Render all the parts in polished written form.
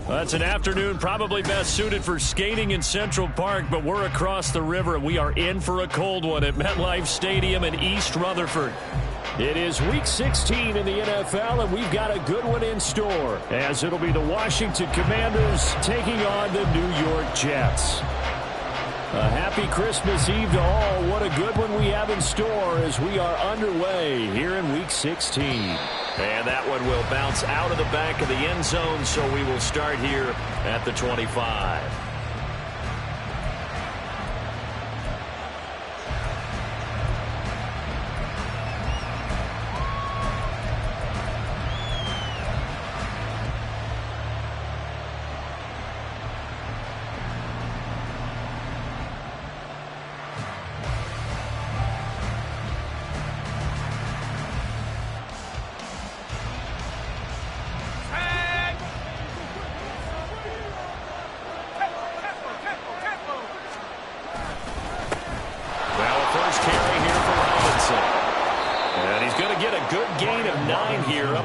That's an afternoon probably best suited for skating in Central Park, but we're across the river, and we are in for a cold one at MetLife Stadium in East Rutherford. It is Week 16 in the NFL, and we've got a good one in store, as it'll be the Washington Commanders taking on the New York Jets. A happy Christmas Eve to all. What a good one we have in store as we are underway here in Week 16. And that one will bounce out of the back of the end zone, so we will start here at the 25.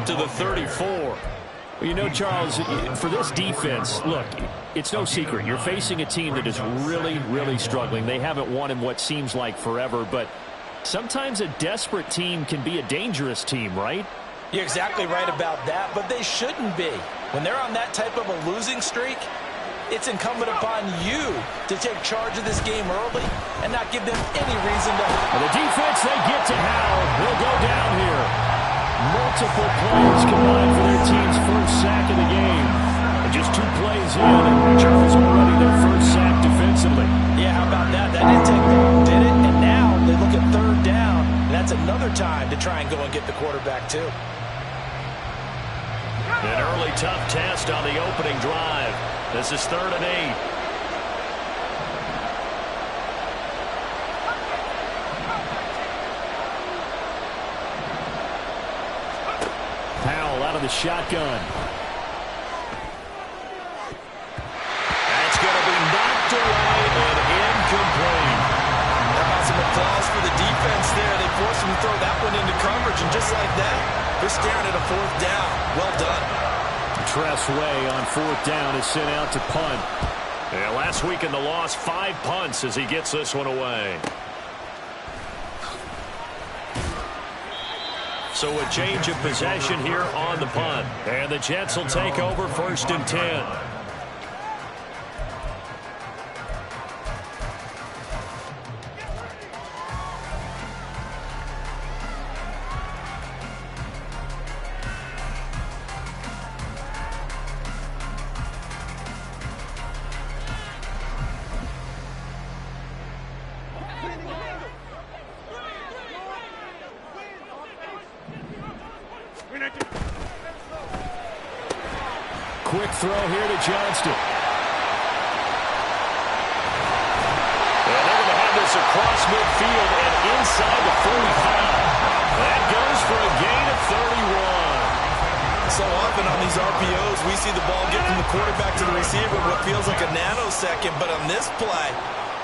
To the 34. Well, you know, Charles, for this defense, look, it's no secret. You're facing a team that is really, really struggling. They haven't won in what seems like forever, but sometimes a desperate team can be a dangerous team, right? You're exactly right about that, but they shouldn't be. When they're on that type of a losing streak, it's incumbent upon you to take charge of this game early and not give them any reason to... Well, the defense, they get to Howell. He'll go down here. Multiple players combined for their team's first sack of the game. And just 2 plays in, and Charles already their first sack defensively. Yeah, how about that? That didn't take long, did it? And now they look at 3rd down, and that's another time to try and go and get the quarterback, too. An early tough test on the opening drive. This is 3rd and 8. Out of the shotgun. That's going to be knocked away and incomplete. How about some applause for the defense there? They forced him to throw that one into coverage, and just like that, they're staring at a 4th down. Well done. Tress Way on 4th down is sent out to punt. Yeah, last week in the loss, 5 punts as he gets this one away. So a change of possession here on the punt. And the Jets will take over 1st and 10. Quick throw here to Johnston. And they're going to have this across midfield and inside the 45. That goes for a gain of 31. So often on these RPOs, we see the ball get from the quarterback to the receiver what feels like a nanosecond. But on this play,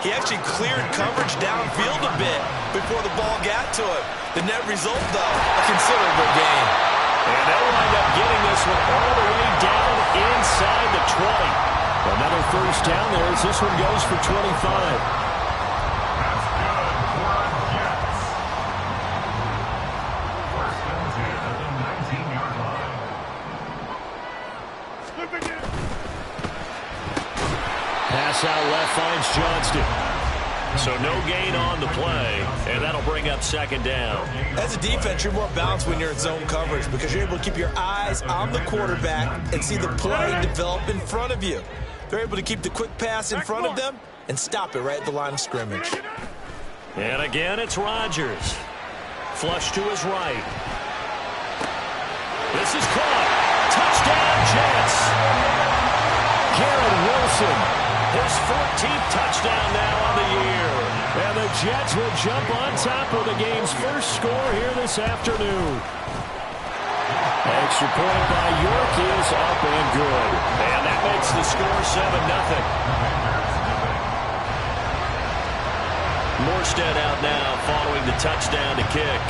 he actually cleared coverage downfield a bit before the ball got to him. The net result, though, a considerable gain. And they'll wind up getting this one all the way down inside the 20. Another 1st down there as this one goes for 25. Pass out left finds Johnston. So no gain on the play, and that'll bring up 2nd down. As a defense, you're more balanced when you're in zone coverage because you're able to keep your eyes on the quarterback and see the play develop in front of you. They're able to keep the quick pass in front of them and stop it right at the line of scrimmage. And again, it's Rodgers. Flush to his right. This is caught. Touchdown, Jets. Garrett Wilson. His 14th touchdown now on the year. And the Jets will jump on top of the game's first score here this afternoon. Extra point by York is up and good. And that makes the score 7-0. Morstead out now following the touchdown to kick.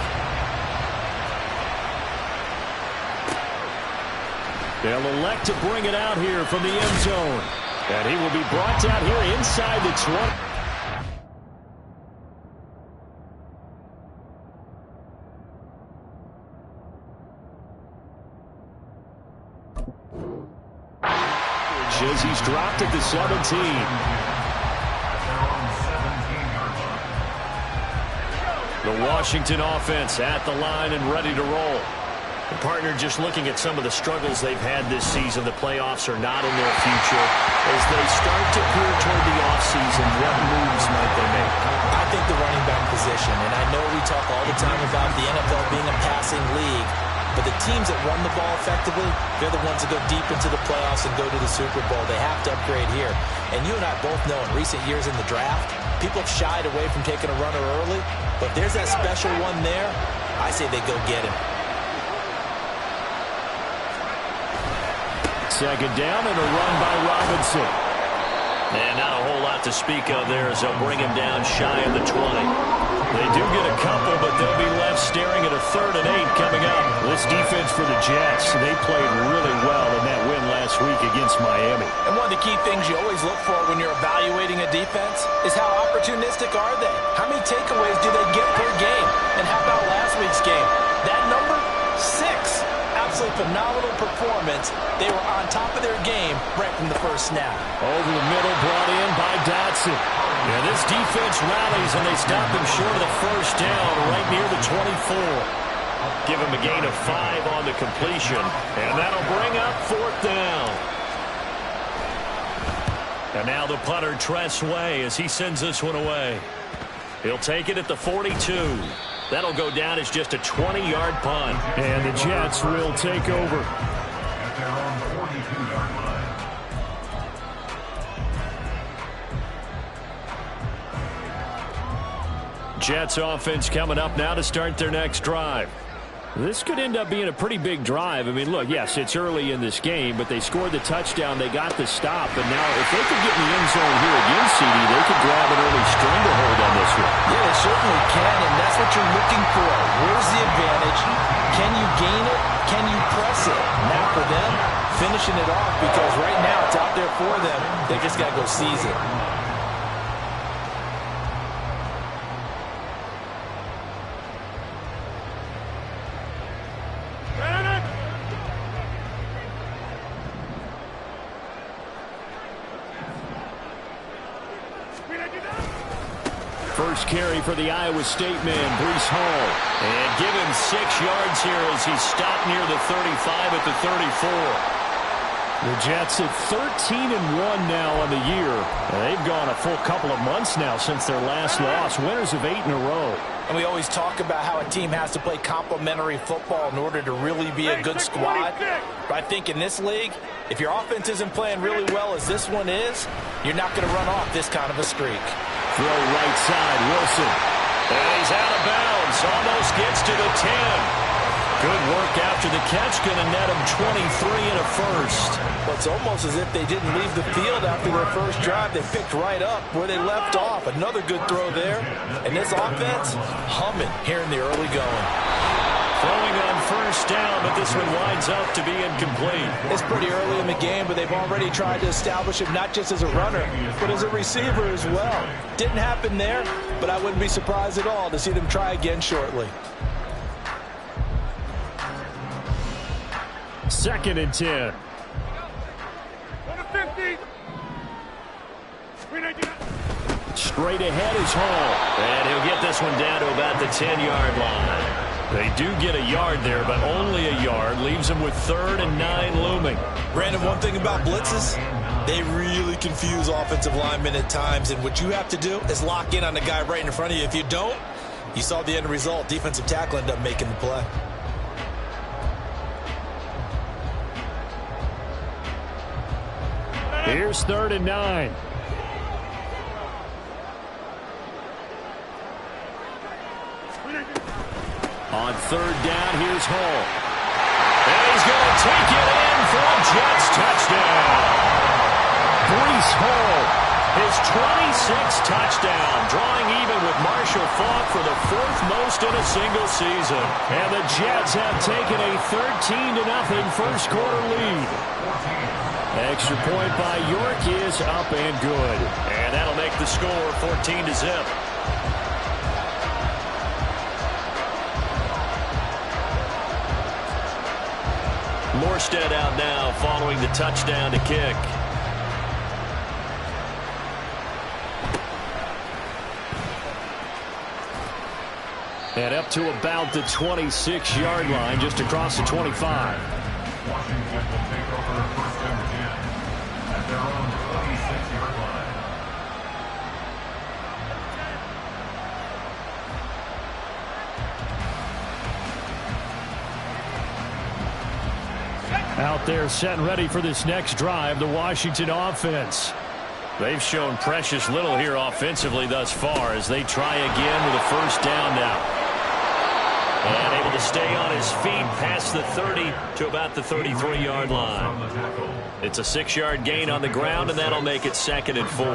They'll elect to bring it out here from the end zone. And he will be brought down here inside the 20. As he's dropped at the 17. The Washington offense at the line and ready to roll. The partner, just looking at some of the struggles they've had this season, the playoffs are not in their future. As they start to peer toward the offseason, what moves might they make? I think the running back position, and I know we talk all the time about the NFL being a passing league, but the teams that run the ball effectively, they're the ones that go deep into the playoffs and go to the Super Bowl. They have to upgrade here. And you and I both know in recent years in the draft, people have shied away from taking a runner early, but if there's that special one there, I say they go get him. Second down and a run by Robinson. And not a whole lot to speak of there as they'll bring him down shy of the 20. They do get a couple, but they'll be left staring at a 3rd and 8 coming up. This defense for the Jets, they played really well in that win last week against Miami. And one of the key things you always look for when you're evaluating a defense is how opportunistic are they? How many takeaways do they get per game? And how about last week's game? That number, 6. Absolutely phenomenal performance. They were on top of their game right from the first snap. Over the middle, brought in by Dotson. Yeah, this defense rallies, and they stop him short of the first down right near the 24. Give him a gain of 5 on the completion, and that'll bring up 4th down. And now the punter, Tress Way, as he sends this one away. He'll take it at the 42. That'll go down as just a 20-yard punt. And the Jets will take over. At their own 42-yard line. Jets offense coming up now to start their next drive. This could end up being a pretty big drive. I mean, look, yes, it's early in this game, but they scored the touchdown. They got the stop. And now if they could get in the end zone here again, CD, they could grab an early stranglehold on this one. Yeah, they certainly can, and that's what you're looking for. Where's the advantage? Can you gain it? Can you press it? Now for them, finishing it off, because right now it's out there for them. They just got to go seize it. First carry for the Iowa State man, Breece Hall. And give him 6 yards here as he stopped near the 35 at the 34. The Jets at 13-1 now on the year. They've gone a full couple of months now since their last loss. Winners of 8 in a row. And we always talk about how a team has to play complementary football in order to really be a good squad. But I think in this league, if your offense isn't playing really well as this one is, you're not going to run off this kind of a streak. Throw right side, Wilson. And he's out of bounds. Almost gets to the 10. Good work after the catch. Going to net him 23 and a first. Well, it's almost as if they didn't leave the field after their first drive. They picked right up where they left off. Another good throw there. And this offense, humming here in the early going. Throwing on first down, but this one winds up to be incomplete. It's pretty early in the game, but they've already tried to establish him not just as a runner, but as a receiver as well. Didn't happen there, but I wouldn't be surprised at all to see them try again shortly. 2nd and 10. Straight ahead is Hall. And he'll get this one down to about the 10-yard line. They do get a yard there, but only a yard. Leaves them with 3rd and 9 looming. Brandon, one thing about blitzes, they really confuse offensive linemen at times. And what you have to do is lock in on the guy right in front of you. If you don't, you saw the end result. Defensive tackle ended up making the play. Here's 3rd and 9. On 3rd down, here's Hall. And he's going to take it in for a Jets touchdown. Breece Hall, his touchdown, drawing even with Marshall Faulk for the 4th most in a single season. And the Jets have taken a 13-0 first quarter lead. Extra point by York is up and good. And that'll make the score 14-0. Morstead out now following the touchdown to kick. And up to about the 26-yard line, just across the 25. Washington will take over first and 10 at their own 26-yard line. Out there set and ready for this next drive, the Washington offense. They've shown precious little here offensively thus far as they try again with a first down now. And able to stay on his feet past the 30 to about the 33-yard line. It's a 6-yard gain on the ground, and that'll make it 2nd and 4.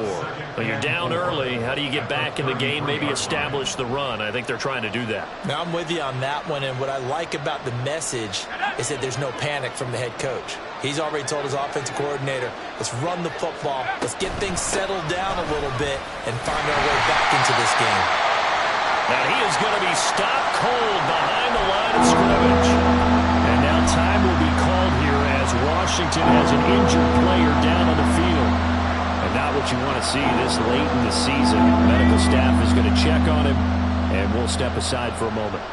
When you're down early, how do you get back in the game, maybe establish the run? I think they're trying to do that. Now, I'm with you on that one, and what I like about the message is that there's no panic from the head coach. He's already told his offensive coordinator, let's run the football, let's get things settled down a little bit, and find our way back into this game. Now he is going to be stopped cold behind the line of scrimmage. And now time will be called here as Washington has an injured player down on the field. And not what you want to see this late in the season. Medical staff is going to check on him, and we'll step aside for a moment.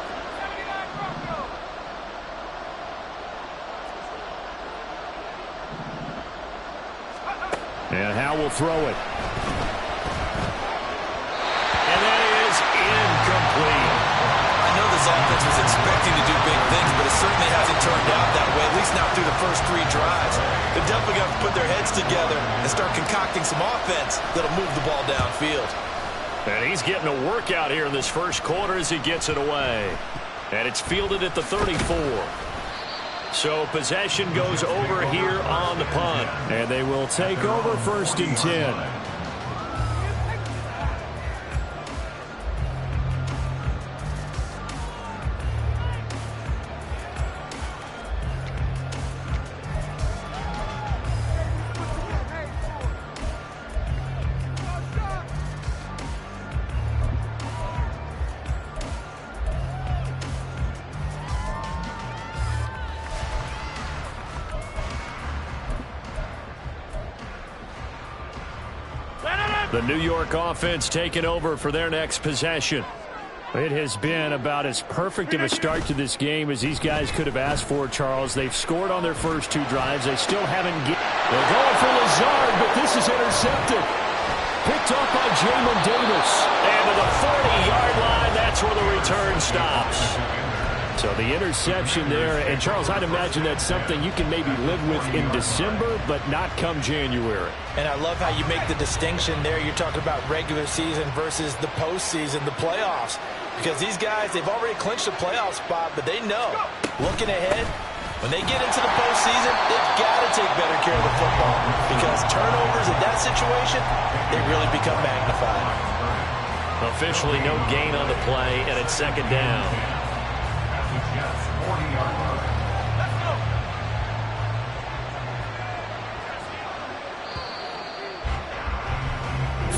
And Howe will throw it. And that is incomplete. I know this offense was expecting to do big things, but it certainly hasn't turned out that way, at least not through the first 3 drives. They're definitely going to put their heads together and start concocting some offense that'll move the ball downfield. And he's getting a workout here in this first quarter as he gets it away. And it's fielded at the 34. So possession goes over here on the punt. And they will take over 1st and 10. The New York offense taking over for their next possession. It has been about as perfect of a start to this game as these guys could have asked for, Charles. They've scored on their first 2 drives. They still haven't They're going for Lazard, but this is intercepted. Picked off by Jamin Davis. And to the 40-yard line, that's where the return stops. So the interception there, and Charles, I'd imagine that's something you can maybe live with in December, but not come January. And I love how you make the distinction there. You're talking about regular season versus the postseason, the playoffs. Because these guys, they've already clinched a playoff spot, but they know, looking ahead, when they get into the postseason, they've got to take better care of the football. Because turnovers in that situation, they really become magnified. Officially no gain on the play, and it's 2nd down.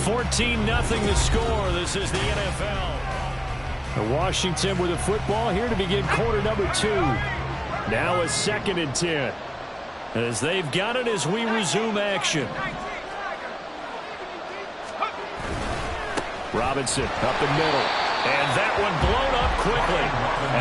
14-0 the score. This is the NFL. Washington with the football here to begin quarter number 2. Now a 2nd and 10. As they've got it as we resume action. Robinson up the middle. And that one blown up quickly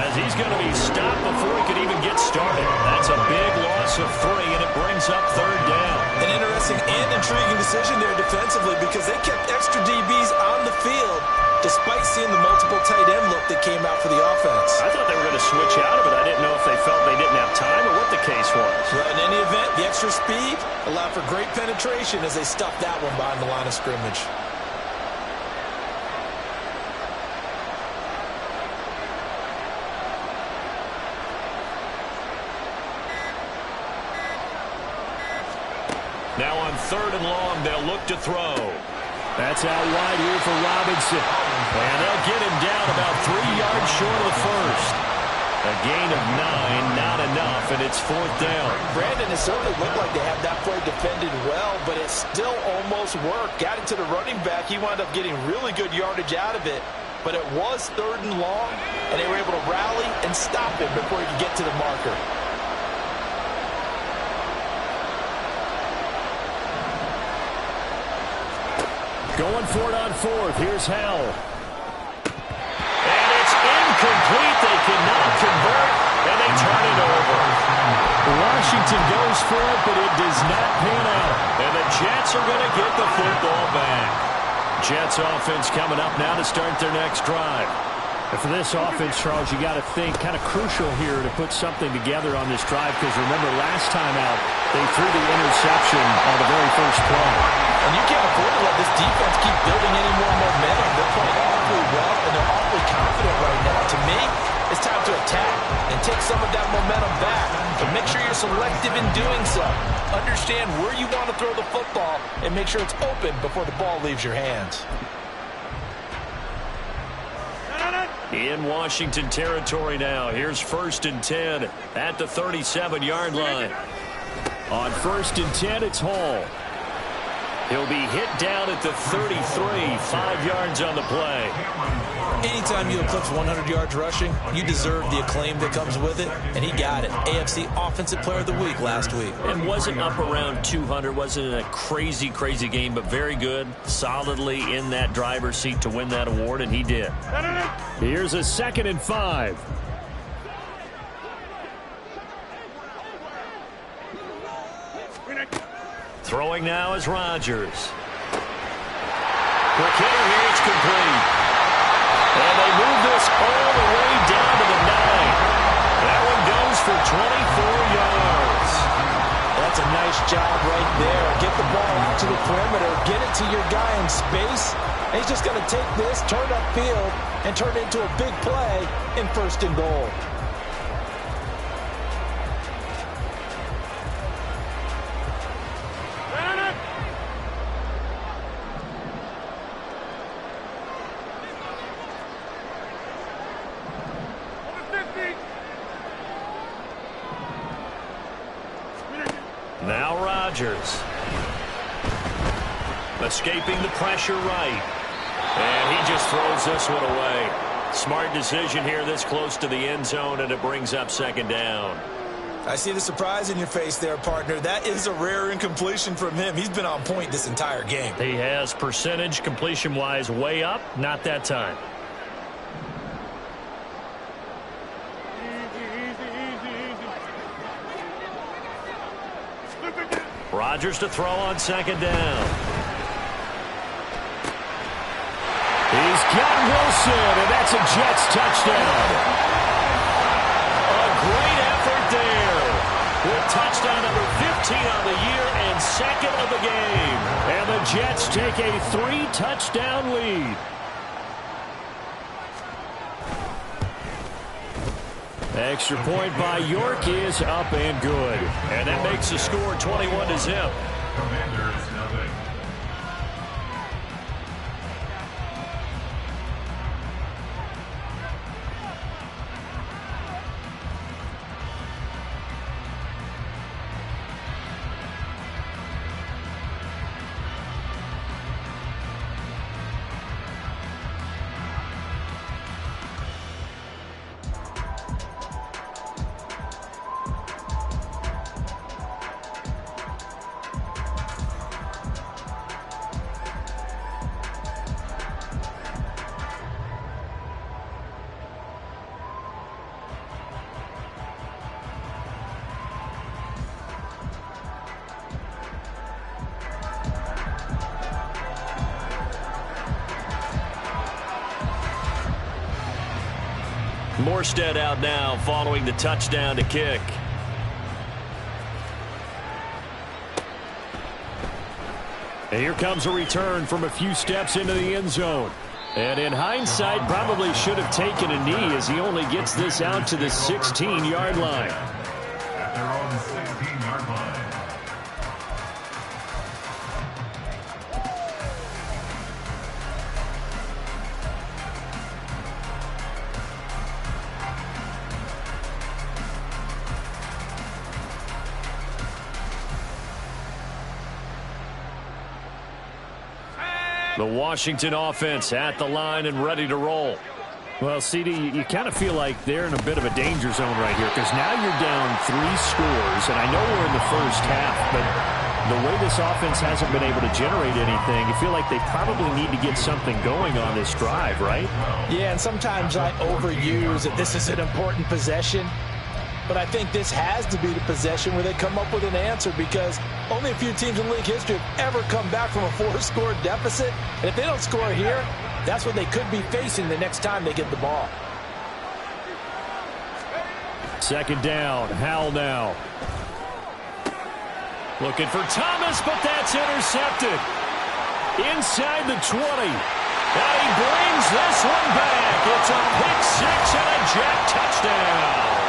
as he's going to be stopped before he could even get started. That's a big loss of 3, and it brings up 3rd down. An interesting and intriguing decision there defensively because they kept extra DBs on the field despite seeing the multiple tight end look that came out for the offense. I thought they were going to switch out of it. I didn't know if they felt they didn't have time or what the case was. Well, in any event, the extra speed allowed for great penetration as they stuffed that one behind the line of scrimmage. Now on 3rd and long, they'll look to throw. That's out wide here for Robinson. And they'll get him down about 3 yards short of the first. A gain of 9, not enough, and it's 4th down. Brandon, it certainly looked like they had that play defended well, but it still almost worked. Got it to the running back. He wound up getting really good yardage out of it, but it was 3rd and long, and they were able to rally and stop him before he could get to the marker. Going for it on 4th. Here's Howell. And it's incomplete. They cannot convert, and they turn it over. Washington goes for it, but it does not pan out. And the Jets are going to get the football back. Jets offense coming up now to start their next drive. And for this offense, Charles, you got to think kind of crucial here to put something together on this drive, because remember last time out they threw the interception on the very first play. And you can't afford to let this defense keep building any more momentum. They're playing awfully well, and they're awfully confident right now. To me, it's time to attack and take some of that momentum back. But make sure you're selective in doing so. Understand where you want to throw the football and make sure it's open before the ball leaves your hands. In Washington territory now. Here's 1st and 10 at the 37-yard line. On 1st and 10, it's Hall. He'll be hit down at the 33, 5 yards on the play. Anytime you eclipse 100 yards rushing, you deserve the acclaim that comes with it, and he got it. AFC Offensive Player of the Week last week. And wasn't up around 200, wasn't a crazy game, but very good, solidly in that driver's seat to win that award, and he did. Here's a 2nd and 5. Throwing now is Rodgers. Quick hitter here, it's complete. And they move this all the way down to the 9. That one goes for 24 yards. That's a nice job right there. Get the ball out to the perimeter, get it to your guy in space. And he's just going to take this, turn upfield, and turn it into a big play in 1st and goal. Now Rodgers. Escaping the pressure right. And he just throws this one away. Smart decision here this close to the end zone, and it brings up 2nd down. I see the surprise in your face there, partner. That is a rare incompletion from him. He's been on point this entire game. He has percentage completion-wise way up, not that time. Rodgers to throw on 2nd down. He's got Wilson, and that's a Jets touchdown. A great effort there. With touchdown number 15 on the year and 2nd of the game. And the Jets take a 3-touchdown lead. Extra point by York is up and good. And that makes the score 21-0. Commanders, nothing. Morstead out now following the touchdown to kick. And here comes a return from a few steps into the end zone. And in hindsight, probably should have taken a knee as he only gets this out to the 16-yard line. At their own 16-yard line. The Washington offense at the line and ready to roll. Well, CD, you kind of feel like they're in a bit of a danger zone right here because now you're down 3 scores, and I know we're in the first half, but the way this offense hasn't been able to generate anything, you feel like they probably need to get something going on this drive, right? Yeah, and sometimes I overuse that this is an important possession, but I think this has to be the possession where they come up with an answer because only a few teams in league history have ever come back from a 4-score deficit, and if they don't score here, that's what they could be facing the next time they get the ball. Second down, Howell now. Looking for Thomas, but that's intercepted. Inside the 20. And he brings this one back. It's a pick six and a jack touchdown.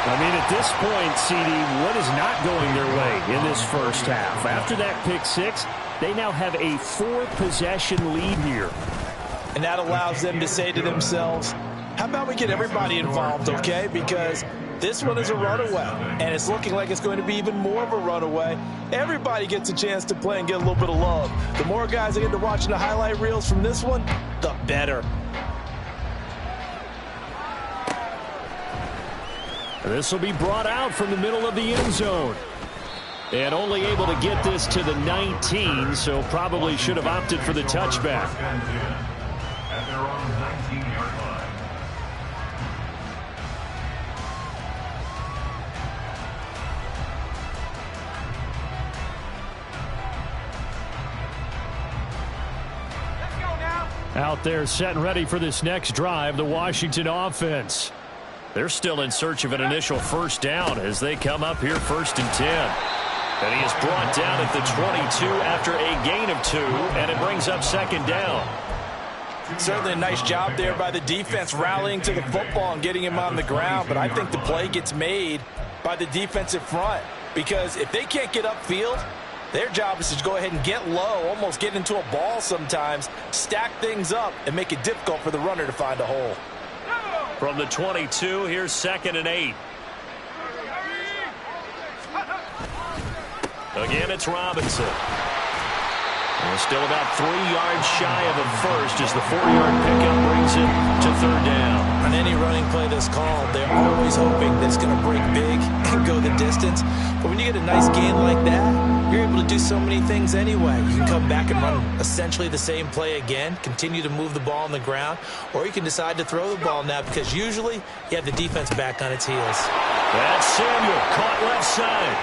I mean, at this point, CD, what is not going their way in this first half? After that pick six, they now have a 4-possession lead here. And that allows them to say to themselves, how about we get everybody involved, okay? Because this one is a runaway, and it's looking like it's going to be even more of a runaway. Everybody gets a chance to play and get a little bit of love. The more guys that get to watching the highlight reels from this one, the better. This will be brought out from the middle of the end zone. And only able to get this to the 19, so probably should have opted for the touchback. At their own 19-yard line. Out there set and ready for this next drive, the Washington offense. They're still in search of an initial first down as they come up here 1st and 10. And he is brought down at the 22 after a gain of 2, and it brings up 2nd down. Certainly a nice job there by the defense rallying to the football and getting him on the ground, but I think the play gets made by the defensive front because if they can't get upfield, their job is to go ahead and get low, almost get into a ball sometimes, stack things up, and make it difficult for the runner to find a hole. From the 22, here's 2nd and 8. Again, it's Robinson. And still about 3 yards shy of a first as the 4-yard pickup brings it to 3rd down. On any running play that's called, they're always hoping that it's going to break big and go the distance. But when you get a nice gain like that, you're able to do so many things anyway. You can come back and run essentially the same play again, continue to move the ball on the ground, or you can decide to throw the ball now because usually you have the defense back on its heels. That's Samuel, caught left side.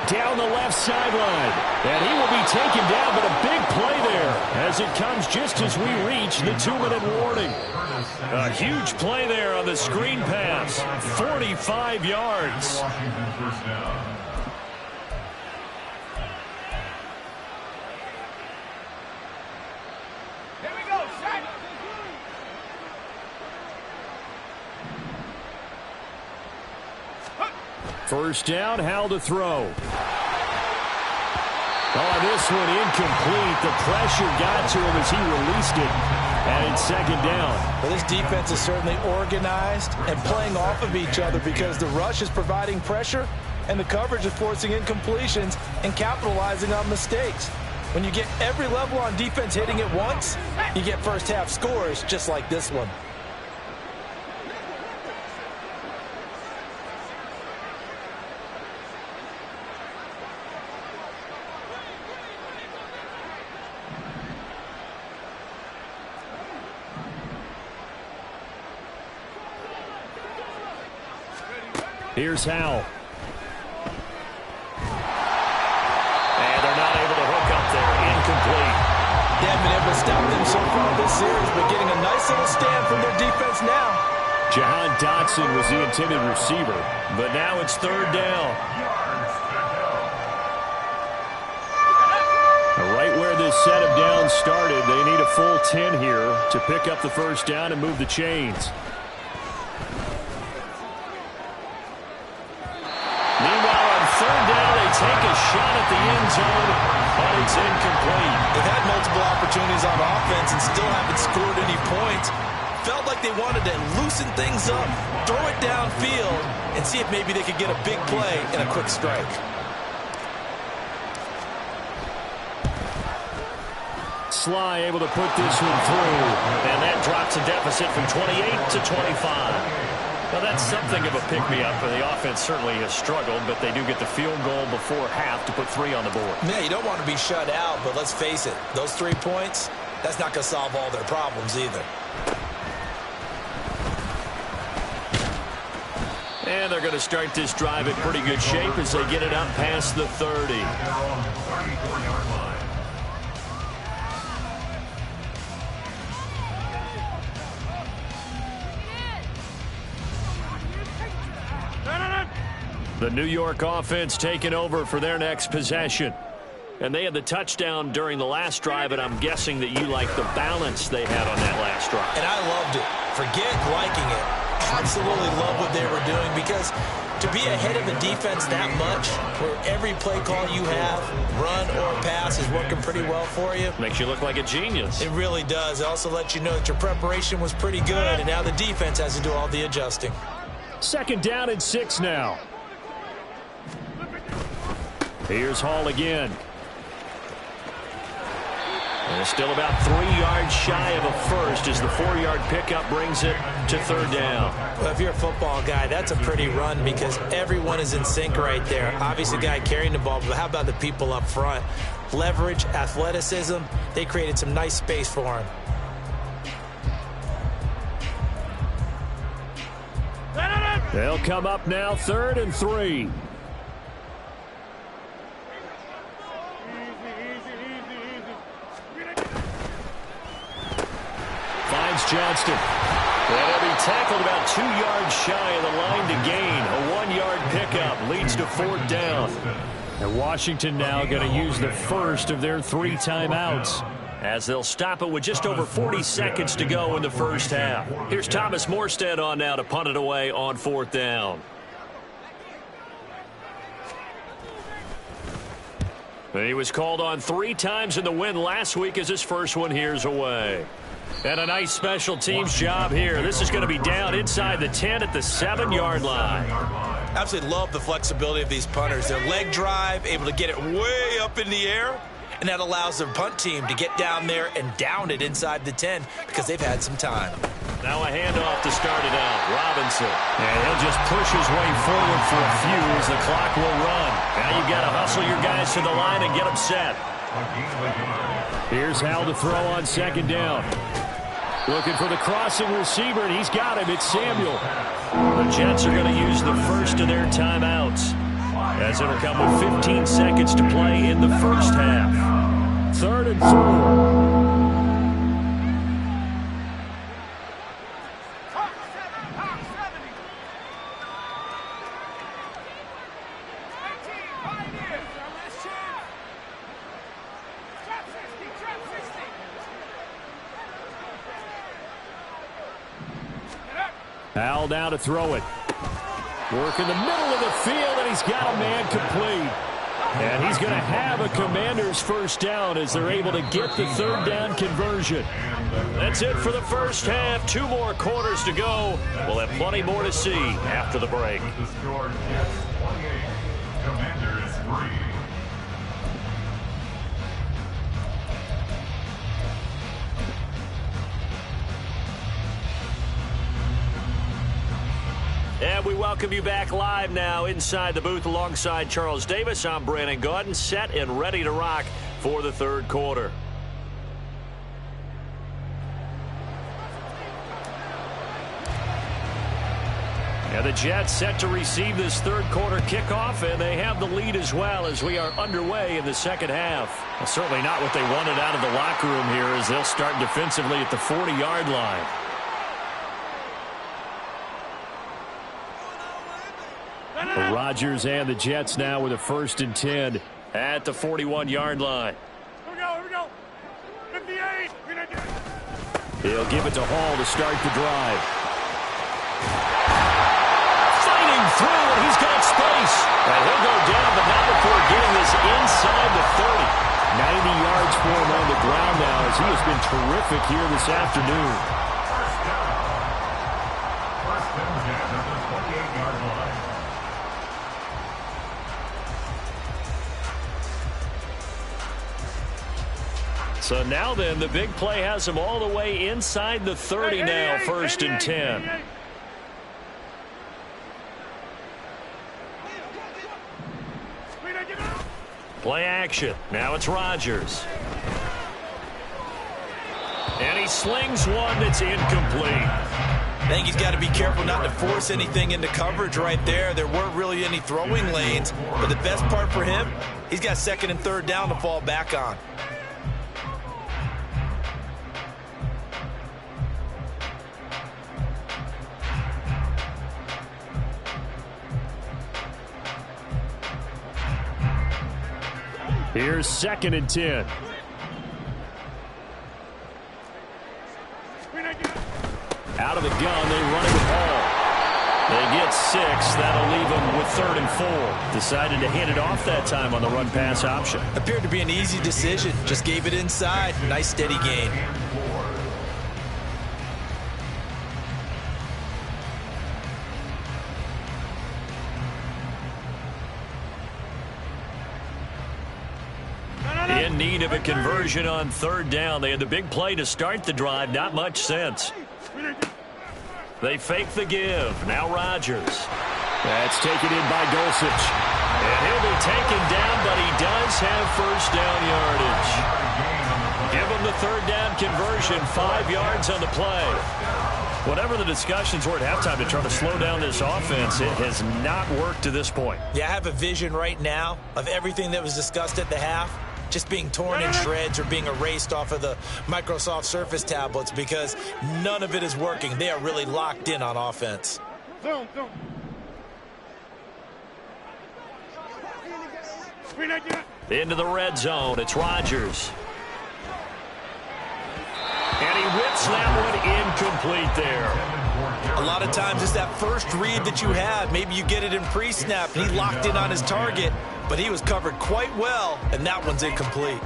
Down the left sideline. And he will be taken down, but a big play there as it comes just as we reach the 2-minute warning. A huge play there on the screen pass. 45 yards. Washington first down. First down, Howell to throw. Oh, this one incomplete. The pressure got to him as he released it. And it's 2nd down. Well, this defense is certainly organized and playing off of each other because the rush is providing pressure and the coverage is forcing incompletions and capitalizing on mistakes. When you get every level on defense hitting at once, you get first half scores just like this one. Here's Howell. And they're not able to hook up there. Incomplete. They haven't been able to stop them so far this series, but getting a nice little stand from their defense now. Jahan Dotson was the intended receiver, but now it's 3rd down. Right where this set of downs started, they need a full 10 here to pick up the first down and move the chains. Meanwhile, on 3rd down, they take a shot at the end zone, but it's incomplete. They've had multiple opportunities on offense and still haven't scored any points. Felt like they wanted to loosen things up, throw it downfield, and see if maybe they could get a big play and a quick strike. Sly able to put this one through. And that drops a deficit from 28 to 25. Well, that's something of a pick-me-up. The offense certainly has struggled, but they do get the field goal before half to put 3 on the board. Yeah, you don't want to be shut out, but let's face it, those 3 points, that's not going to solve all their problems either. And they're going to start this drive in pretty good shape as they get it up past the 30. The New York offense taking over for their next possession. And they had the touchdown during the last drive, and I'm guessing that you like the balance they had on that last drive. And I loved it. Forget liking it. Absolutely love what they were doing, because to be ahead of a defense that much, where every play call you have, run or pass, is working pretty well for you. Makes you look like a genius. It really does. It also lets you know that your preparation was pretty good, and now the defense has to do all the adjusting. 2nd down and 6 now. Here's Hall again. And it's still about 3 yards shy of a first as the 4-yard pickup brings it to 3rd down. Well, if you're a football guy, that's a pretty run because everyone is in sync right there. Obviously, the guy carrying the ball, but how about the people up front? Leverage, athleticism, they created some nice space for him. They'll come up now 3rd and 3. Finds Johnston. And he'll be tackled about 2 yards shy of the line to gain. A 1-yard pickup leads to 4th down. And Washington now going to use the first of their 3 timeouts, as they'll stop it with just over 40 seconds to go in the first half. Here's Thomas Morstead on now to punt it away on 4th down. He was called on 3 times in the win last week as his first one here's away. And a nice special teams job here. This is going to be down inside the 10 at the 7-yard line. Absolutely love the flexibility of these punters. Their leg drive, able to get it way up in the air, and that allows their punt team to get down there and down it inside the 10 because they've had some time. Now a handoff to start it out. Robinson. And he'll just push his way forward for a few as the clock will run. Now you've got to hustle your guys to the line and get them set. Here's Hal to throw on 2nd down. Looking for the crossing receiver, and he's got him. It's Samuel. The Jets are going to use the first of their timeouts, as it'll come with 15 seconds to play in the first half. 3rd and 4. Hal now to throw it. Work in the middle of the field, and he's got a man complete. And he's going to have a Commanders first down as they're able to get the 3rd down conversion. That's it for the first half. 2 more quarters to go. We'll have plenty more to see after the break. The score, Jets 28, Commanders 3. And we welcome you back live now inside the booth alongside Charles Davis. I'm Brandon Gaudin, set and ready to rock for the 3rd quarter. And the Jets set to receive this 3rd quarter kickoff, and they have the lead as well as we are underway in the 2nd half. Well, certainly not what they wanted out of the locker room here as they'll start defensively at the 40-yard line. Rodgers and the Jets now with a 1st and 10 at the 41-yard line. Here we go. 58. He'll give it to Hall to start the drive. Fighting through, and he's got space. And he'll go down, but not before getting this inside the 30. 90 yards for him on the ground now as he has been terrific here this afternoon. First down at the 28-yard line. So now then, the big play has him all the way inside the 30 now, 1st and 10. Play action. Now it's Rodgers. And he slings one that's incomplete. I think he's got to be careful not to force anything into coverage right there. There weren't really any throwing lanes, but the best part for him, he's got 2nd and 3rd down to fall back on. Here's 2nd and 10. Out of the gun, they run it with Hall. They get 6. That'll leave them with 3rd and 4. Decided to hand it off that time on the run-pass option. Appeared to be an easy decision. Just gave it inside. Nice steady gain. In need of a conversion on 3rd down. They had the big play to start the drive. Not much sense. They fake the give. Now Rodgers. That's taken in by Dulcich. And he'll be taken down, but he does have 1st down yardage. Give him the 3rd down conversion. 5 yards on the play. Whatever the discussions were at halftime to try to slow down this offense, it has not worked to this point. Yeah, I have a vision right now of everything that was discussed at the half just being torn in shreds or being erased off of the Microsoft Surface tablets because none of it is working. They are really locked in on offense. Into the red zone. It's Rodgers. And he whips that one incomplete there. A lot of times it's that first read that you have. Maybe you get it in pre-snap, and he locked in on his target, but he was covered quite well, and that one's incomplete.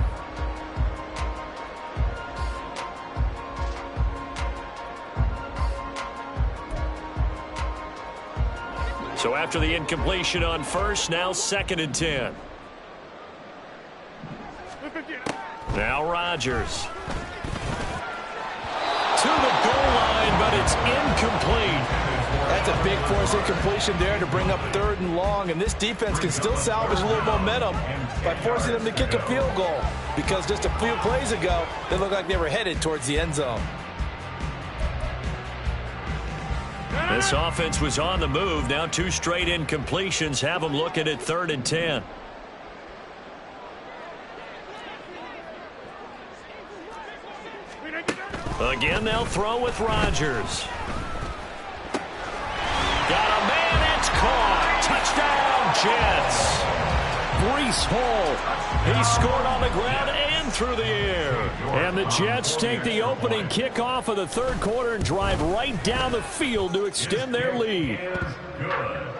So after the incompletion on 1st, now 2nd and 10. Now Rodgers. To the goal line, but it's incomplete. That's a big force incompletion there to bring up 3rd and long, and this defense can still salvage a little momentum by forcing them to kick a field goal because just a few plays ago, they looked like they were headed towards the end zone. This offense was on the move. Now 2 straight incompletions have them looking at 3rd and 10. Again, they'll throw with Rodgers. Got a man, it's caught. Touchdown, Jets. Breece Hall. He scored on the ground and through the air. And the Jets take the opening kickoff of the 3rd quarter and drive right down the field to extend their lead.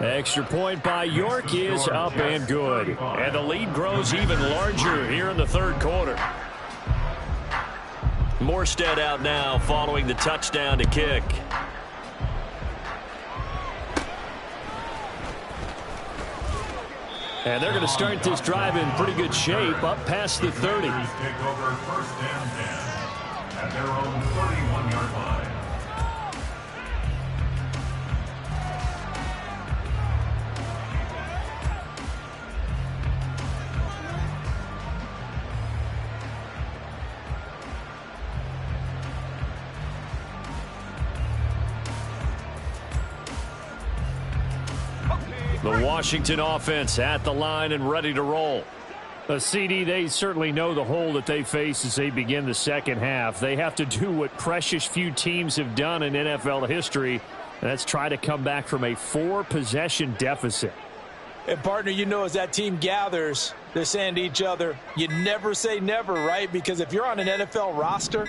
Extra point by York is up and good. And the lead grows even larger here in the 3rd quarter. Morstead out now following the touchdown to kick. And they're going to start this drive in pretty good shape up past the 30. Take over 1st and 10 at their own 31-yard line. The Washington offense at the line and ready to roll. CD, they certainly know the hole that they face as they begin the 2nd half. They have to do what precious few teams have done in NFL history, and that's try to come back from a 4-possession deficit. And, partner, you know as that team gathers, they're saying to each other, you never say never, right? Because if you're on an NFL roster,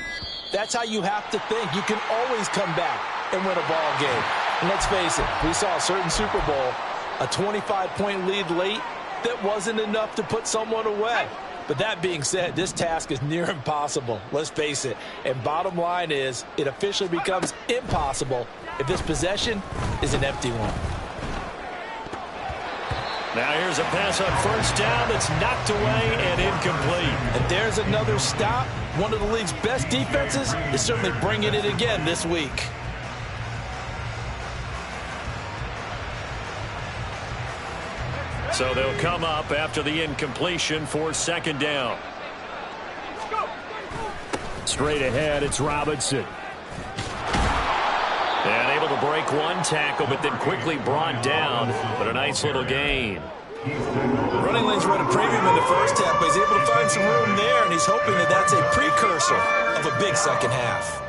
that's how you have to think. You can always come back and win a ball game. And let's face it, we saw a certain Super Bowl, a 25-point lead late, that wasn't enough to put someone away. But that being said, this task is near impossible. Let's face it. And bottom line is, it officially becomes impossible if this possession is an empty one. Now here's a pass on 1st down that's knocked away and incomplete. And there's another stop. One of the league's best defenses is certainly bringing it again this week. So they'll come up after the incompletion for second down. Straight ahead, it's Robinson. And able to break one tackle, but then quickly brought down. But a nice little gain. Running lanes run a premium in the first half, but he's able to find some room there, and he's hoping that that's a precursor of a big second half.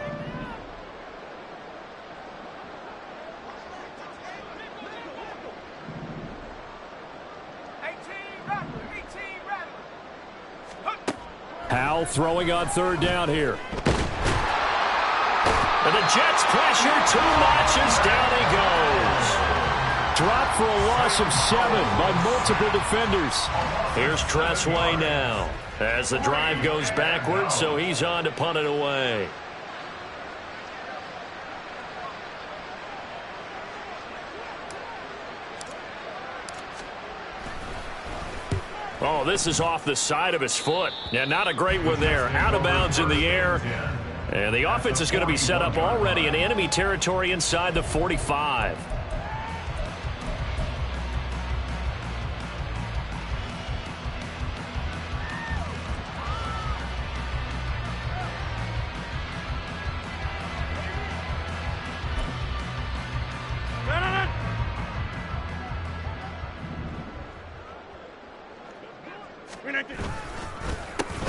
Howell throwing on third down here. And the Jets pressure too much as down he goes. Dropped for a loss of 7 by multiple defenders. Here's Tressway now as the drive goes backwards, so he's on to punt it away. Oh, this is off the side of his foot. Yeah, not a great one there. Out of bounds in the air. And the offense is going to be set up already in enemy territory inside the 45.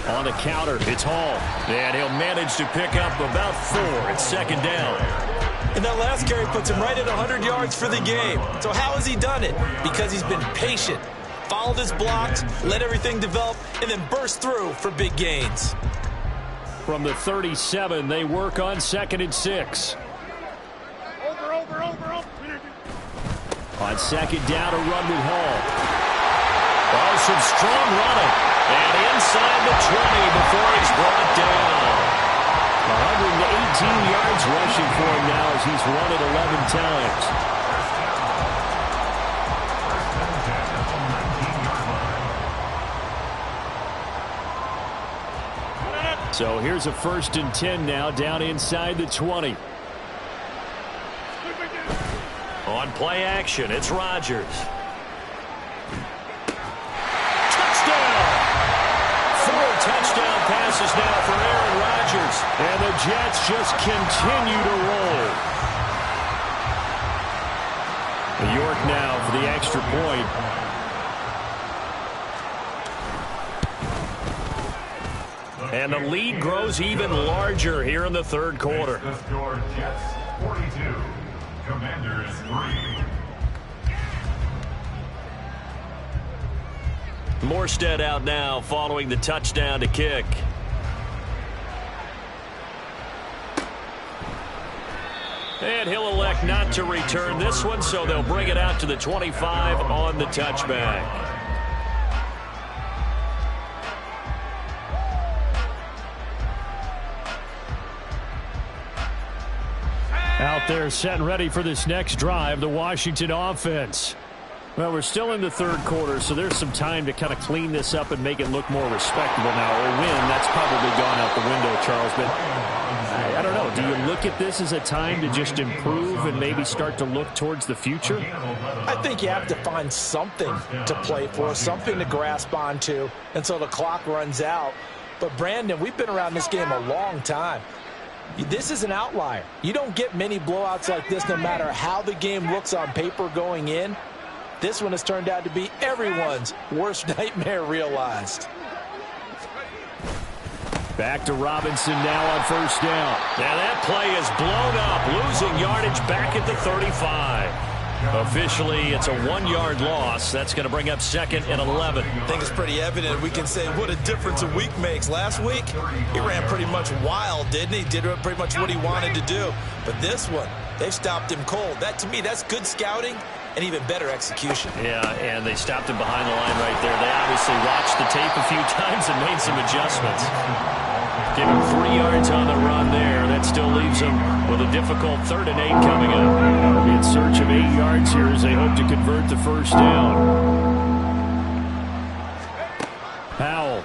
On the counter, it's Hall. And he'll manage to pick up about 4. It's second down. And that last carry puts him right at 100 yards for the game. So how has he done it? Because he's been patient, followed his blocks, let everything develop, and then burst through for big gains. From the 37, they work on 2nd and 6. On second down, a run with Hall. Oh, some strong running. And inside the 20 before he's brought down. 118 yards rushing for him now as he's run it 11 times. So here's a 1st and 10 now down inside the 20. On play action, it's Rodgers. Touchdown passes now for Aaron Rodgers. And the Jets just continue to roll. York now for the extra point. And the lead grows even larger here in the third quarter. The score, Jets 42, Commanders 3. Morstead out now following the touchdown to kick. And he'll elect not to return this one, so they'll bring it out to the 25 on the touchback. Out there set and ready for this next drive, the Washington offense. Well, we're still in the third quarter, so there's some time to kind of clean this up and make it look more respectable now. A win, that's probably gone out the window, Charles. But I don't know. Do you look at this as a time to just improve and maybe start to look towards the future? I think you have to find something to play for, something to grasp onto until the clock runs out. But, Brandon, we've been around this game a long time. This is an outlier. You don't get many blowouts like this no matter how the game looks on paper going in. This one has turned out to be everyone's worst nightmare realized. Back to Robinson now on 1st down. Now that play is blown up, losing yardage back at the 35. Officially, it's a 1-yard loss. That's going to bring up 2nd and 11. I think it's pretty evident. We can say what a difference a week makes. Last week, he ran pretty much wild, didn't he? Did pretty much what he wanted to do. But this one, they've stopped him cold. That, to me, that's good scouting and even better execution. Yeah, and they stopped him behind the line right there. They obviously watched the tape a few times and made some adjustments. Give him 3 yards on the run there. That still leaves him with a difficult 3rd and 8 coming up. They'll be in search of 8 yards here as they hope to convert the 1st down. Howell.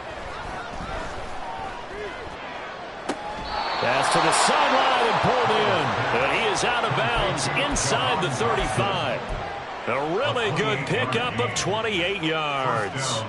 Pass to the sideline and pulled in. And he is out of bounds inside the 35. A really good pickup of 28 yards.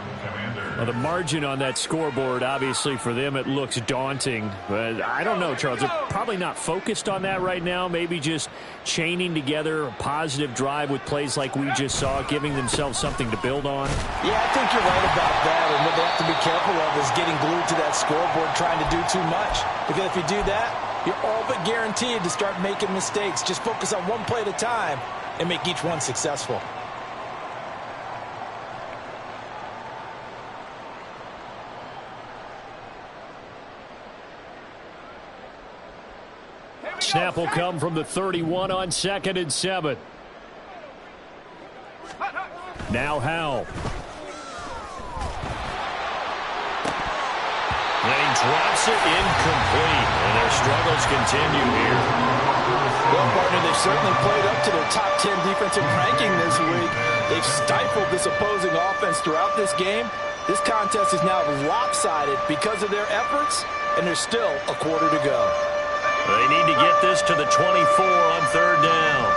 Well, the margin on that scoreboard, obviously for them it looks daunting. But I don't know, Charles. They're probably not focused on that right now. Maybe just chaining together a positive drive with plays like we just saw, giving themselves something to build on. Yeah, I think you're right about that. And what they have to be careful of is getting glued to that scoreboard trying to do too much. Because if you do that, you're all but guaranteed to start making mistakes. Just focus on one play at a time and make each one successful. Snap will come from the 31 on 2nd and 7. Now Howell. And he drops it incomplete. And their struggles continue here. Well, partner, they've certainly played up to their top 10 defensive ranking this week. They've stifled this opposing offense throughout this game. This contest is now lopsided because of their efforts, and there's still a quarter to go. They need to get this to the 24 on 3rd down.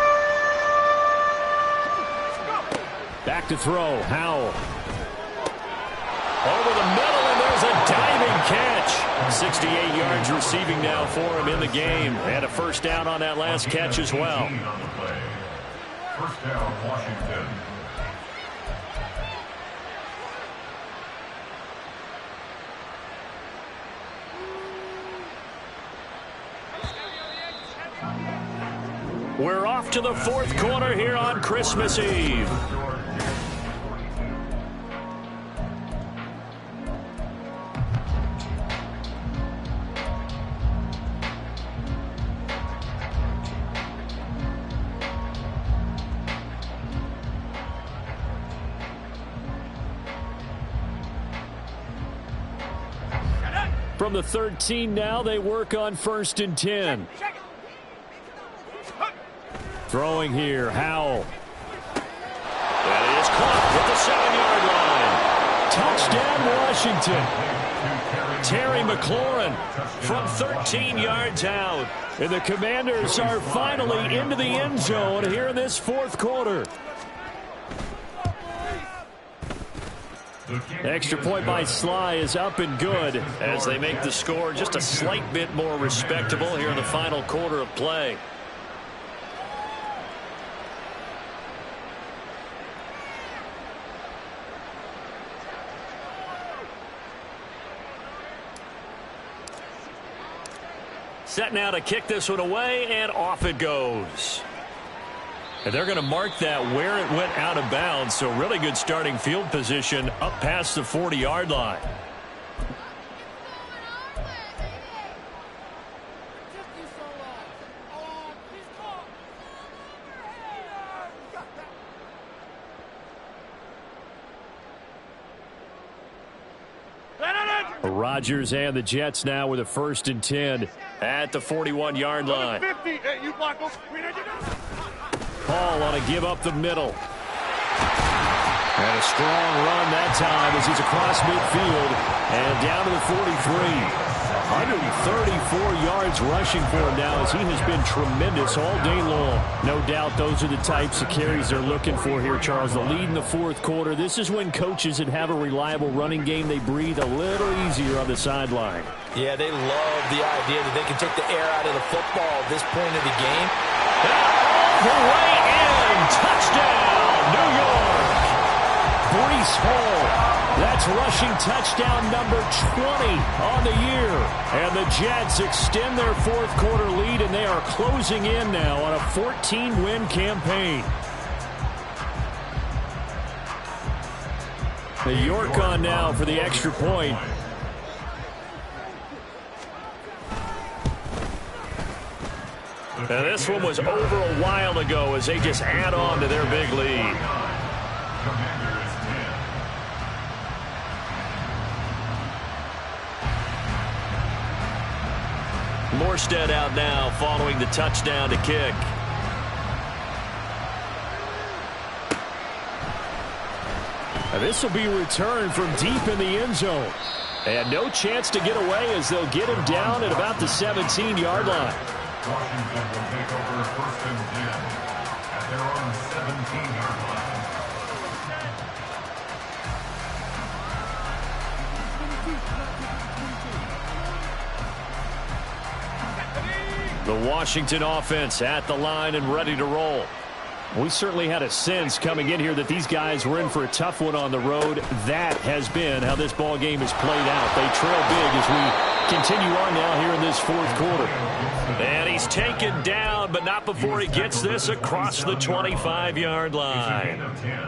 Back to throw. Howell. Over the middle, and there's a diving catch. 68 yards receiving now for him in the game. And a first down on that last catch as well. First down, Washington. We're off to the 4th quarter here on Christmas Eve. From the 13 now, they work on 1st and 10. Throwing here, Howell. That is caught at the 7-yard line. Touchdown, Washington. Terry McLaurin from 13 yards out. And the Commanders are finally into the end zone here in this 4th quarter. Extra point by Sly is up and good as they make the score just a slight bit more respectable here in the final quarter of play. Set now to kick this one away, and off it goes. And they're going to mark that where it went out of bounds, so really good starting field position up past the 40-yard line. Rodgers and the Jets now with a 1st and 10 at the 41-yard line. Paul on a give up the middle. And a strong run that time as he's across midfield and down to the 43. 134 yards rushing for him now as he has been tremendous all day long. No doubt those are the types of carries they're looking for here, Charles. The lead in the 4th quarter. This is when coaches that have a reliable running game, they breathe a little easier on the sideline. Yeah, they love the idea that they can take the air out of the football at this point of the game. All the way in. Touchdown, New York. Breece Hall. That's rushing touchdown number 20 on the year. And the Jets extend their 4th quarter lead, and they are closing in now on a 14-win campaign. The York on now for the extra point. And this one was over a while ago as they just add on to their big lead. Morstead out now following the touchdown to kick. And this will be returned from deep in the end zone. And no chance to get away as they'll get him down at about the 17-yard line. Washington will take over 1st and 10 at their own 17-yard line. The Washington offense at the line and ready to roll. We certainly had a sense coming in here that these guys were in for a tough one on the road. That has been how this ball game has played out. They trail big as we continue on now here in this 4th quarter. And he's taken down, but not before he gets this across the 25-yard line.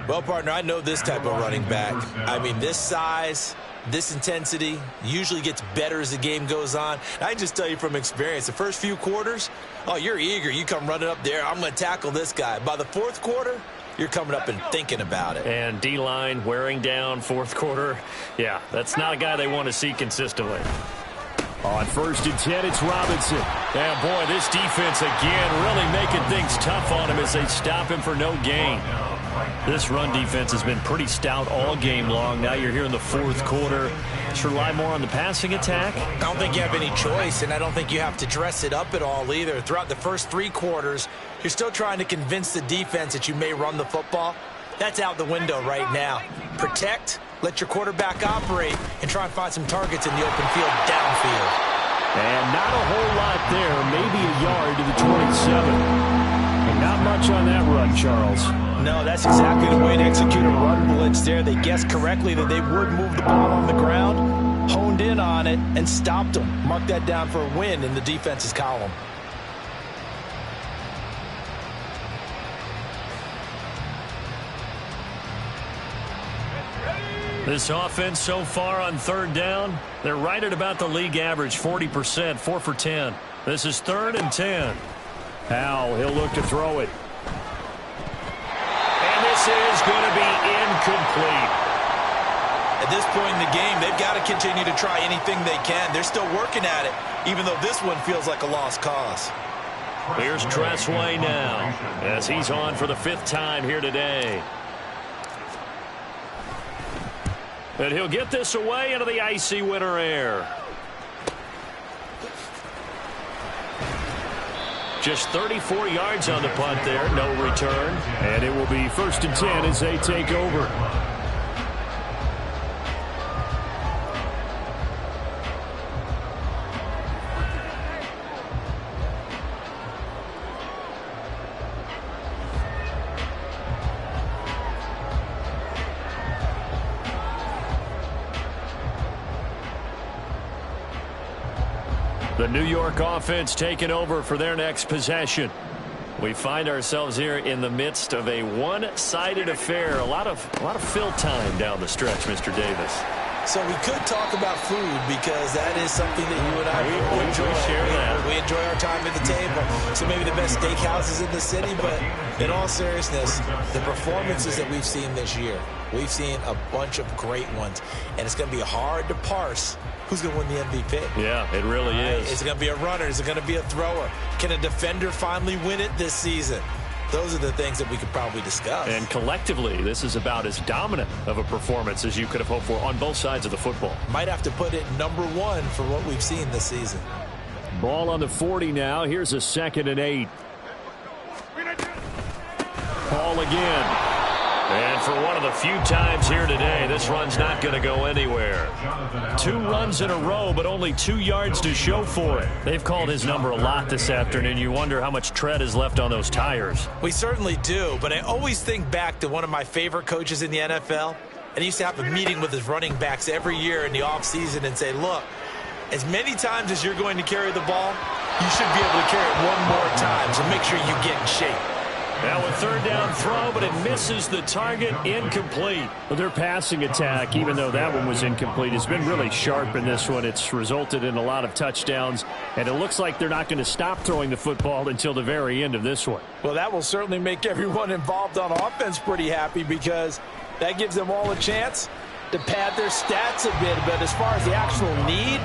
Well, partner, I know this type of running back. I mean, this size, this intensity usually gets better as the game goes on. I can just tell you from experience, the first few quarters, oh, you're eager. You come running up there. I'm going to tackle this guy. By the 4th quarter, you're coming up and thinking about it. And D-line wearing down 4th quarter. Yeah, that's not a guy they want to see consistently. On 1st and 10, it's Robinson. And, boy, this defense, again, really making things tough on him as they stop him for no gain. This run defense has been pretty stout all game long. Now you're here in the 4th quarter. Should rely more on the passing attack? I don't think you have any choice, and I don't think you have to dress it up at all either. Throughout the first 3 quarters, you're still trying to convince the defense that you may run the football. That's out the window right now. Protect, let your quarterback operate, and try and find some targets in the open field downfield. And not a whole lot there, maybe a yard to the 27. And not much on that run, Charles. No, that's exactly the way to execute a run blitz there. They guessed correctly that they would move the ball on the ground, honed in on it, and stopped them. Mark that down for a win in the defense's column. This offense so far on 3rd down, they're right at about the league average, 40%, 4 for 10. This is 3rd and 10. Howell, he'll look to throw it. And this is going to be incomplete. At this point in the game, they've got to continue to try anything they can. They're still working at it, even though this one feels like a lost cause. Here's Tressway now, as he's on for the 5th time here today. And he'll get this away into the icy winter air. Just 34 yards on the punt there, no return. And it will be 1st and 10 as they take over. The New York offense taking over for their next possession. We find ourselves here in the midst of a one-sided affair. A lot of fill time down the stretch, Mr. Davis. So we could talk about food because that is something that you and I we enjoy. share that. We enjoy our time at the table. So maybe the best steakhouses in the city, but in all seriousness, the performances that we've seen this year, we've seen a bunch of great ones, and it's going to be hard to parse who's going to win the MVP. Yeah, it really is. Is it going to be a runner? Is it going to be a thrower? Can a defender finally win it this season? Those are the things that we could probably discuss. And collectively, this is about as dominant of a performance as you could have hoped for on both sides of the football. Might have to put it #1 for what we've seen this season. Ball on the 40 now. Here's a 2nd and 8. Ball again. And for one of the few times here today, this run's not going to go anywhere. 2 runs in a row, but only 2 yards to show for it. They've called his number a lot this afternoon. You wonder how much tread is left on those tires. We certainly do, but I always think back to one of my favorite coaches in the NFL. And he used to have a meeting with his running backs every year in the offseason and say, look, as many times as you're going to carry the ball, you should be able to carry it one more time, so make sure you get in shape. Now a 3rd down throw, but it misses the target, incomplete. Well, their passing attack, even though that one was incomplete, has been really sharp in this one. It's resulted in a lot of touchdowns, and it looks like they're not going to stop throwing the football until the very end of this one. Well, that will certainly make everyone involved on offense pretty happy because that gives them all a chance to pad their stats a bit. But as far as the actual need,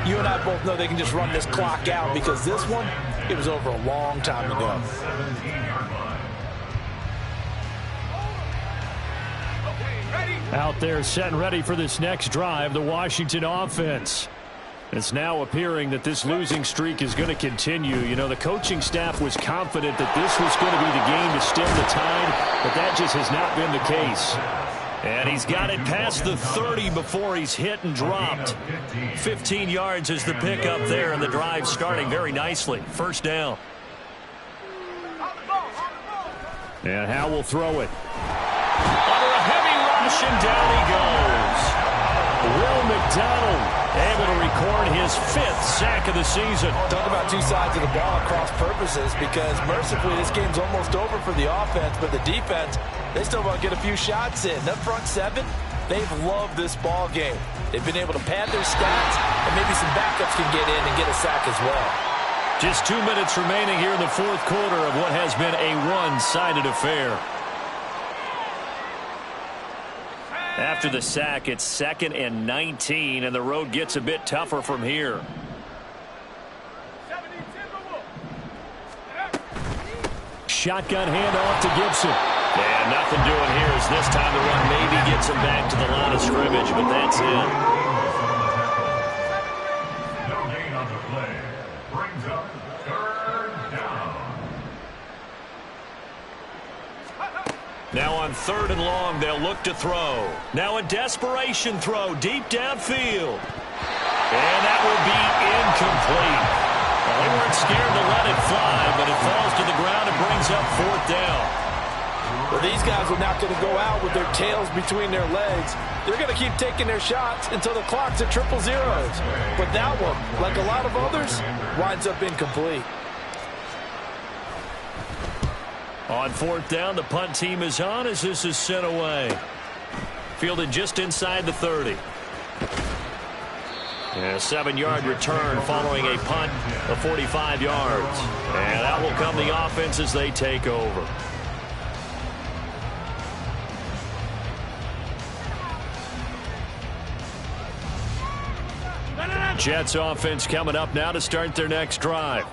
you and I both know they can just run this clock out because this one, it was over a long time ago. 17-yard line. Out there set and ready for this next drive, the Washington offense. It's now appearing that this losing streak is going to continue. You know, the coaching staff was confident that this was going to be the game to stem the tide, but that just has not been the case. And he's got it past the 30 before he's hit and dropped. 15 yards is the pickup there, and the drive starting very nicely. First down. And Howe will throw it. Under a heavy rush, and down he goes. Will McDonald able to record his 5th sack of the season. Talk about two sides of the ball across purposes, because mercifully this game's almost over for the offense, but the defense, they still want to get a few shots in. That front seven, they've loved this ball game. They've been able to pad their stats, and maybe some backups can get in and get a sack as well. Just 2 minutes remaining here in the fourth quarter of what has been a one-sided affair. After the sack, it's 2nd and 19, and the road gets a bit tougher from here. Shotgun handoff to Gibson. And nothing doing here as this time the run maybe gets him back to the line of scrimmage, but that's it. No gain on the play. Brings up 3rd down. Now on 3rd and long, they'll look to throw. Now a desperation throw deep downfield. And that will be incomplete. Well, they weren't scared to let it fly, but it falls to the ground and brings up 4th down. Well, these guys are not going to go out with their tails between their legs. They're going to keep taking their shots until the clock's at 000. But that one, like a lot of others, winds up incomplete. On 4th down, the punt team is on as this is sent away. Fielded just inside the 30. And a 7-yard return following a punt of 45 yards. And that will come the offense as they take over. Jets offense coming up now to start their next drive.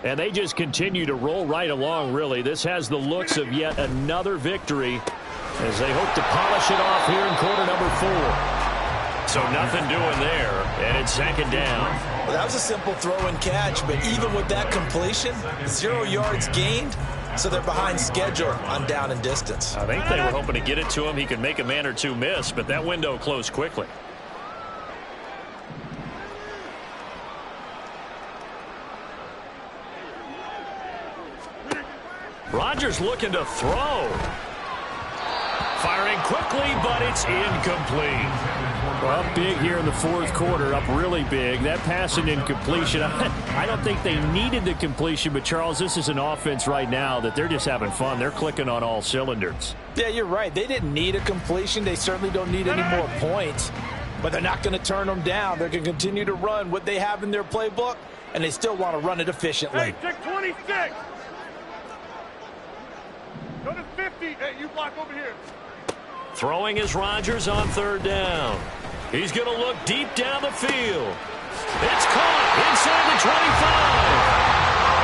And they just continue to roll right along, really. This has the looks of yet another victory as they hope to polish it off here in quarter number 4. So nothing doing there, and it's 2nd down. Well, that was a simple throw and catch, but even with that completion, 0 yards gained, so they're behind schedule on down and distance. I think they were hoping to get it to him. He could make a man or two miss, but that window closed quickly. Rodgers looking to throw. Firing quickly, but it's incomplete. Well, up big here in the fourth quarter, up really big. That pass and incompletion, I don't think they needed the completion, but Charles, this is an offense right now that they're just having fun. They're clicking on all cylinders. Yeah, you're right. They didn't need a completion. They certainly don't need any more points, but they're not going to turn them down. They're going to continue to run what they have in their playbook, and they still want to run it efficiently. Hey, check 26. Go to 50. Hey, you block over here. Throwing is Rodgers on 3rd down. He's going to look deep down the field. It's caught inside the 25.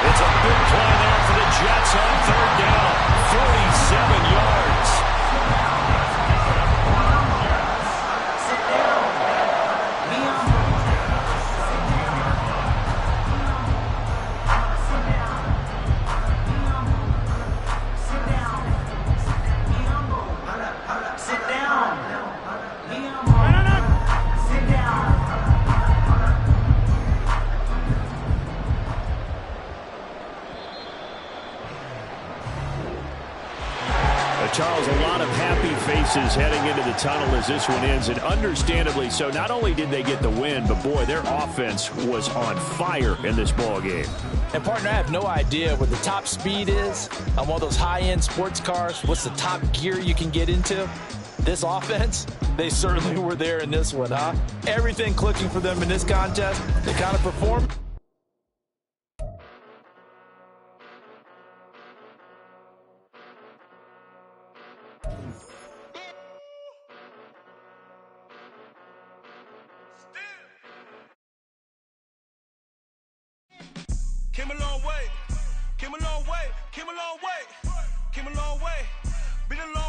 It's a big play there for the Jets on 3rd down. 47 yards. Charles, a lot of happy faces heading into the tunnel as this one ends, and understandably so. Not only did they get the win, but boy, their offense was on fire in this ball game. And partner, I have no idea what the top speed is on one of those high-end sports cars. What's the top gear you can get into? This offense, they certainly were there in this one, huh? Everything clicking for them in this contest. They kind of performed. Came a long way, came a long way, came a long way, came a long way, been a long